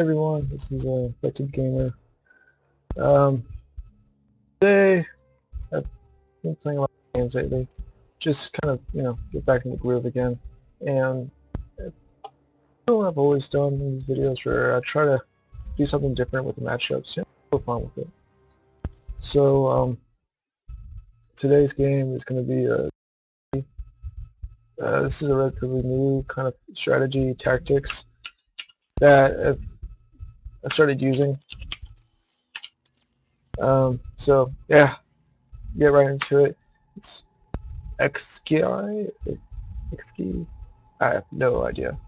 Everyone, this is Affected Gamer. Um, Today I've been playing a lot of games lately, just kind of get back in the groove again, and it's what I've always done in these videos where I try to do something different with the matchups and have fun with it. So today's game is going to be this is a relatively new kind of strategy tactics that I've started using. So yeah, get right into it. It's XKI? XKI? I have no idea.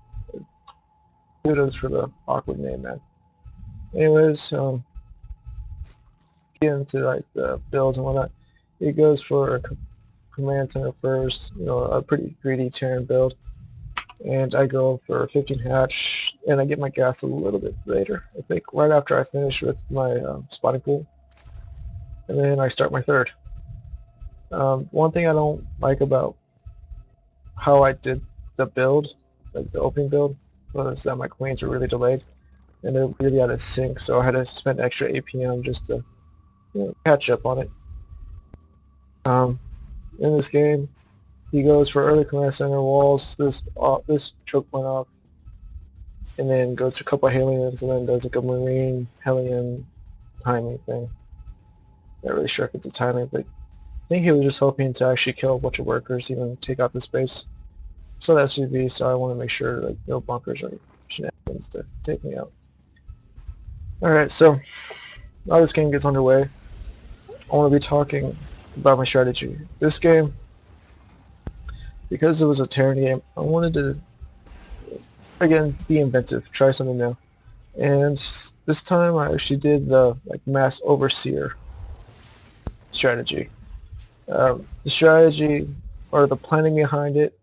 Kudos for the awkward name, man. Anyways, get into like the builds and whatnot. It goes for a command center first, a pretty greedy Terran build. And I go for 15 hatch, and I get my gas a little bit later. I think right after I finish with my spotting pool. And then I start my third. One thing I don't like about how I did the build, like the opening build, was that my queens were really delayed and they're really out of sync, so I had to spend extra APM just to catch up on it. In this game, he goes for early command center walls. This choke went off, and then goes to a couple of Hellions, and then does like a Marine Hellion timing thing. Not really sure if it's a timing, but I think he was just hoping to actually kill a bunch of workers, even take out the space. So that's SUV, so I want to make sure like no bunkers or shenanigans to take me out. Alright, so now this game gets underway, I want to be talking about my strategy. This game, because it was a Terran game, I wanted to, again, be inventive, try something new. And this time I actually did the mass overseer strategy. The strategy, or the planning behind it,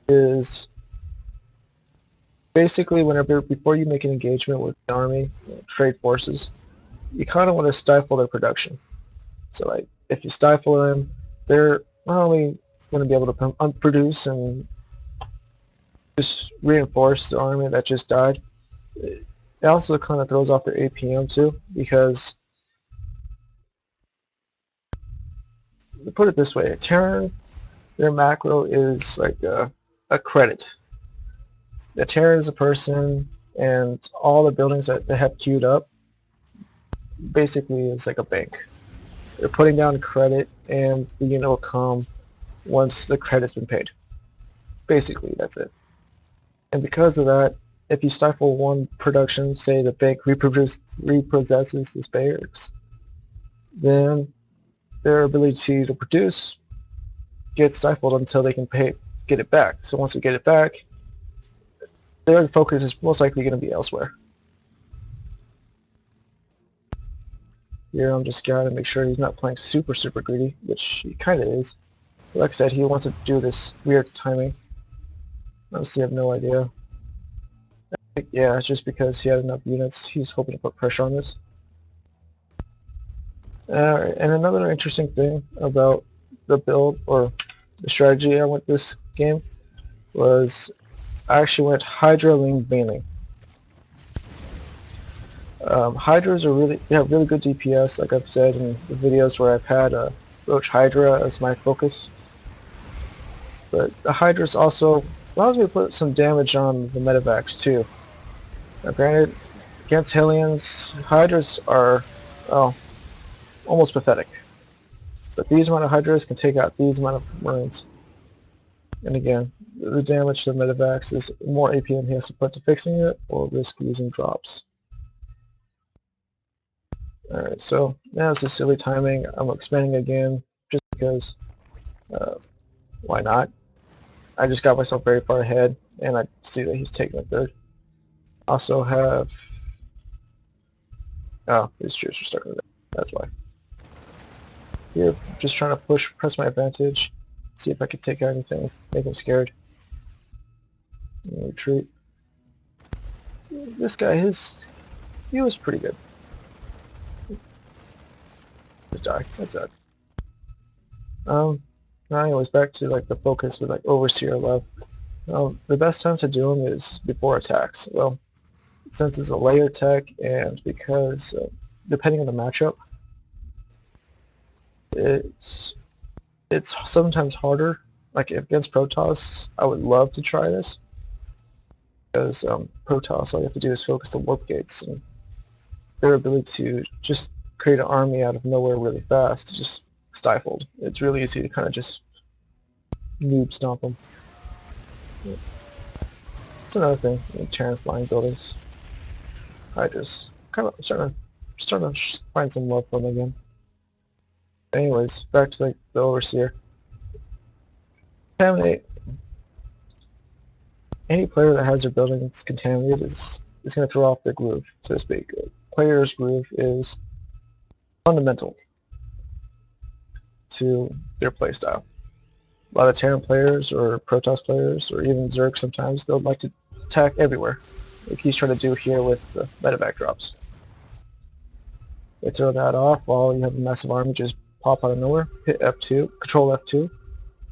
is basically before you make an engagement with the army, trade forces, you kind of want to stifle their production. So like, if you stifle them, they're not only going to be able to produce and just reinforce the army that just died, it also kind of throws off their APM too, because to put it this way, a Terran, their macro is like a credit. The Terran is a person, and all the buildings that they have queued up basically is like a bank. They're putting down credit, and the unit will come once the credit's been paid. Basically, that's it. And because of that, if you stifle one production, say the bank repossesses this barracks, then their ability to produce gets stifled until they can get it back. So once they get it back, their focus is most likely going to be elsewhere. Here I'm just trying to make sure he's not playing super greedy, which he kind of is. But like I said, he wants to do this weird timing. Honestly, I have no idea. Yeah, it's just because he had enough units. He's hoping to put pressure on this. And another interesting thing about the build, or the strategy I went this game, was I actually went Hydra Ling Bailing. Hydras have really good DPS, like I've said in the videos where I've had Roach Hydra as my focus. But the Hydras also allows me to put some damage on the medevacs too. Now granted, against Hellions, Hydras are, well, almost pathetic. But these amount of Hydras can take out these amount of Marines. And again, the damage to the medevacs is more APM he has to put to fixing it, or risk losing drops. Alright, so now it's a silly timing. I'm expanding again, just because, why not? I just got myself very far ahead, and I see that he's taking a third. Also have, oh, these troops are stuck in there, that's why. Here, just trying to press my advantage, see if I can take out anything, make him scared. And retreat. This guy, he was pretty good. Just die, that's it. Now anyways, back to like the focus with like Overseer love. The best time to do them is before attacks. Well, since it's a layer tech and because depending on the matchup, it's sometimes harder. Like against Protoss, I would love to try this because Protoss, all you have to do is focus the warpgates, and their ability to just create an army out of nowhere really fast is just stifled. It's really easy to kind of just noob stomp them. It's another thing in Terran flying buildings. I just kind of starting to find some love for them again. Anyways, back to the overseer. Contaminate. Any player that has their buildings contaminated is going to throw off their groove, so to speak. A player's groove is fundamental to their playstyle. A lot of Terran players or Protoss players or even Zerg sometimes, they'll like to attack everywhere, like he's trying to do here with the medevac drops. They throw that off while you have a massive army just pop out of nowhere, hit F2, control F2,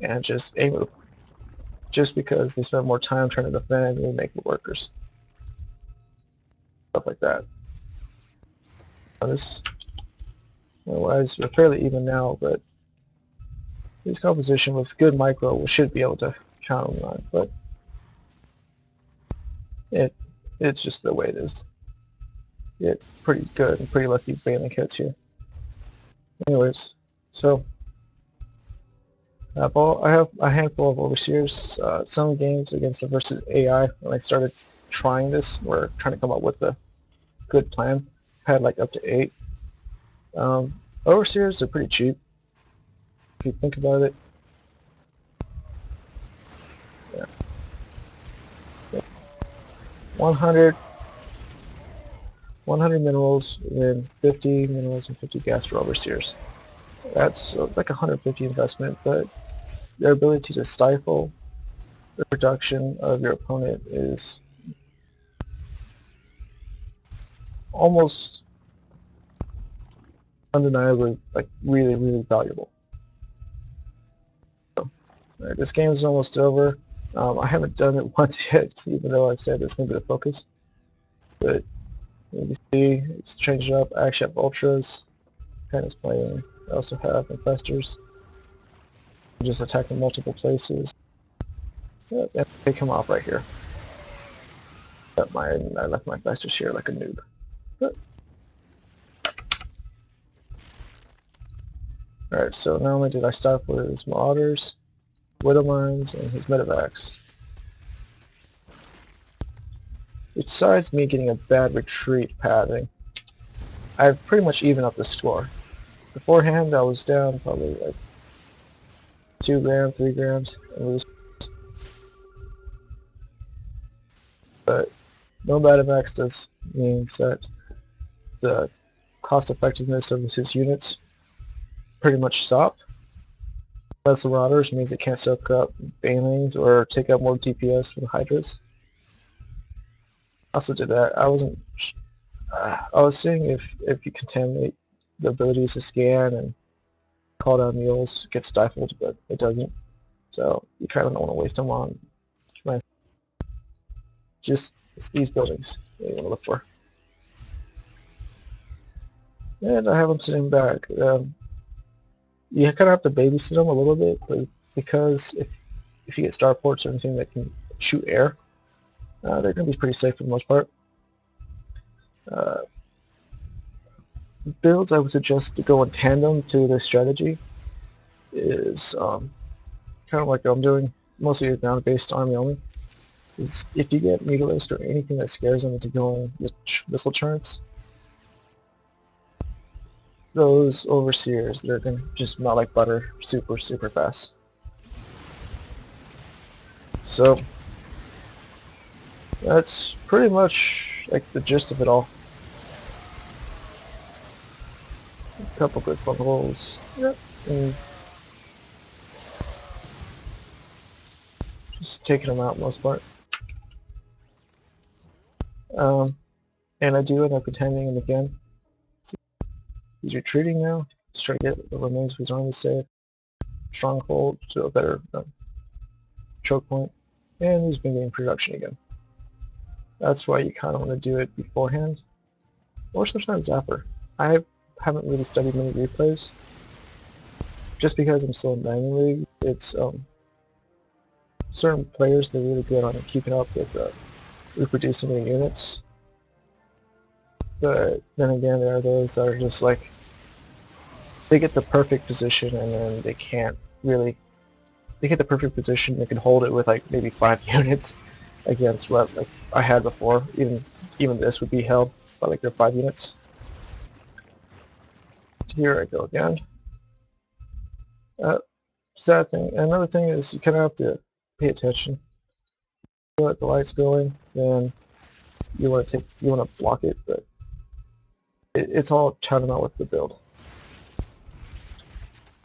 and just A-move. Just because they spend more time trying to defend and make workers. Stuff like that. This, otherwise, we're fairly even now, but his composition with good micro should be able to counter him on, but it's just the way it is. Get pretty good and pretty lucky bailing hits here. Anyways, so I have a handful of overseers. Some games against the versus AI, when I started trying this, or trying to come up with a good plan, had like up to 8. Overseers are pretty cheap if you think about it. Yeah. 100 minerals and 50 minerals and 50 gas for overseers. That's like 150 investment, but their ability to stifle the production of your opponent is almost undeniably like really valuable. So, right, this game is almost over. I haven't done it once yet, even though I said it's going to be the focus. But you see, it's changed up. I actually have ultras. Pen is playing. I also have infestors. Just attacking multiple places. Yep, they come off right here. I left my infestors here like a noob. But, alright, so not only did I stop with his marauders, widow mines, and his medevacs. Besides me getting a bad retreat pathing, I've pretty much evened up the score. Beforehand, I was down probably like 2 grams, 3 grams, but no medevacs does means that the cost effectiveness of his units pretty much stop. Less marauders means it can't soak up banelings or take out more DPS from the hydras. Also did that. I was seeing if you contaminate the abilities to scan and call down mules, it gets stifled, but it doesn't. So you kind of don't want to waste them on just these buildings that you want to look for. And I have them sitting back. You kind of have to babysit them a little bit, because if you get starports or anything that can shoot air, they're going to be pretty safe for the most part. Builds I would suggest to go in tandem to this strategy is kind of like I'm doing, mostly a ground-based army only. Is if you get mutalised or anything that scares them into going with missile turrets, those overseers, they're going to just melt like butter super fast. So that's pretty much like the gist of it all. A couple good fumbles. Yep. And just taking them out most part. And I do end up contending him again. So he's retreating now. He's trying to get the remains of his army safe. Stronghold to a better choke point. And he's been getting production again. That's why you kind of want to do it beforehand, or sometimes after. I haven't really studied many replays, just because I'm still in Diamond League. It's certain players, they're really good on keeping up with reproducing their units, but then again there are those that are just like, they get the perfect position and then they can't really, they get the perfect position, they can hold it with like maybe 5 units against what like I had before. Even this would be held by like their 5 units. Here I go again. Sad thing. Another thing is you kind of have to pay attention. You let the lights going, then you want to block it, but it's all tantamount with the build.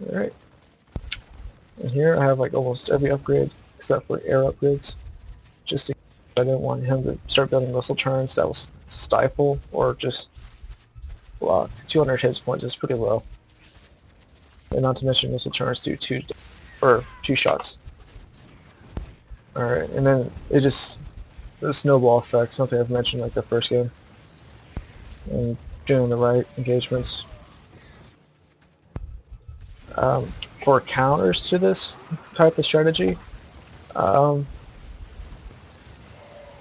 All right. And here I have like almost every upgrade except for air upgrades, just to, I didn't want him to start building missile turrets that will stifle or just block. 200 hit points is pretty low, and not to mention missile turrets do 2 shots. All right, and then it just, the snowball effect, something I've mentioned like the first game, and doing the right engagements. For counters to this type of strategy, either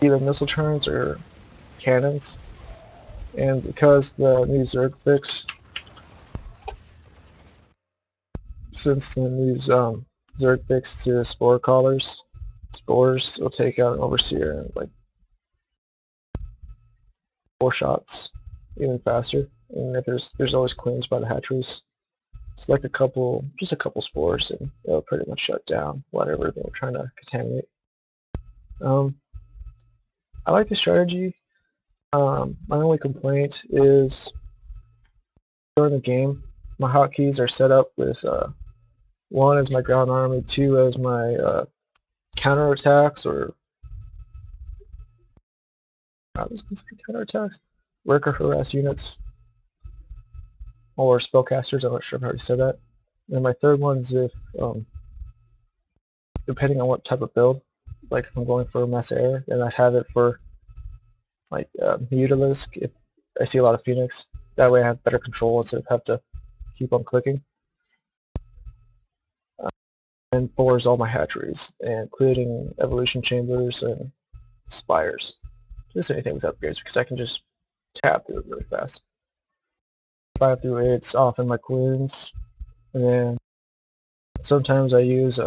missile turrets or cannons, and because the new Zerg fix, since the new Zerg fix to spore collars, spores will take out an overseer in like 4 shots, even faster. And if there's always queens by the hatcheries. It's like just a couple spores, and it'll pretty much shut down whatever they were trying to contaminate. I like the strategy. My only complaint is during the game, my hotkeys are set up with 1 as my ground army, 2 as my counterattacks, or I was considered counterattacks, worker harass units, or spellcasters. I'm not sure if I already said that. And my third one is if, depending on what type of build, like if I'm going for a mass air, then I have it for like Mutalisk if I see a lot of Phoenix. That way I have better control instead of have to keep on clicking. And 4 is all my hatcheries, including evolution chambers and spires. Just anything with upgrades, because I can just tap through it really fast. 5 through 8's often my queens, and then sometimes I use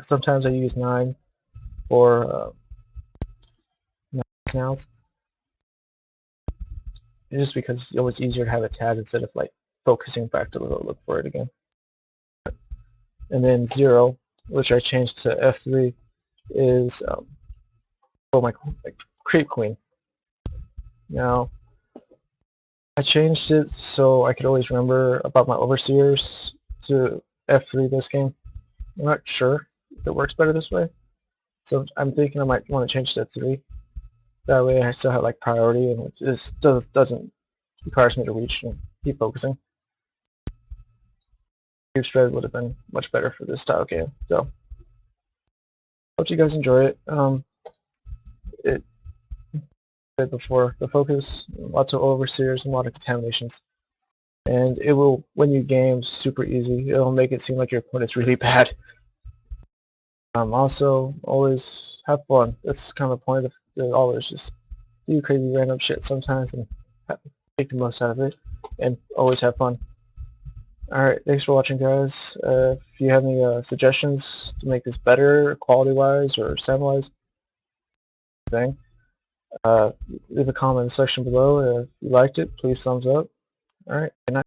sometimes I use 9 for 9 canals. Just because it's always easier to have it tagged instead of like focusing back to look for it again. And then 0, which I changed to F3, is my creep queen. Now I changed it so I could always remember about my overseers to F3 this game. I'm not sure if it works better this way, so I'm thinking I might want to change to 3. That way I still have like priority, and it just doesn't requires me to reach and keep focusing. Creep spread would have been much better for this style game. So hope you guys enjoy it. It before the focus, lots of overseers and a lot of contaminations, and it will win you games super easy. It'll make it seem like your opponent's really bad. Also, always have fun. That's kind of the point of it. Always just do crazy random shit sometimes and take the most out of it, and always have fun. Alright, thanks for watching, guys. If you have any suggestions to make this better, quality-wise or sound-wise, leave a comment in the section below. If you liked it, please thumbs up. Alright, good night.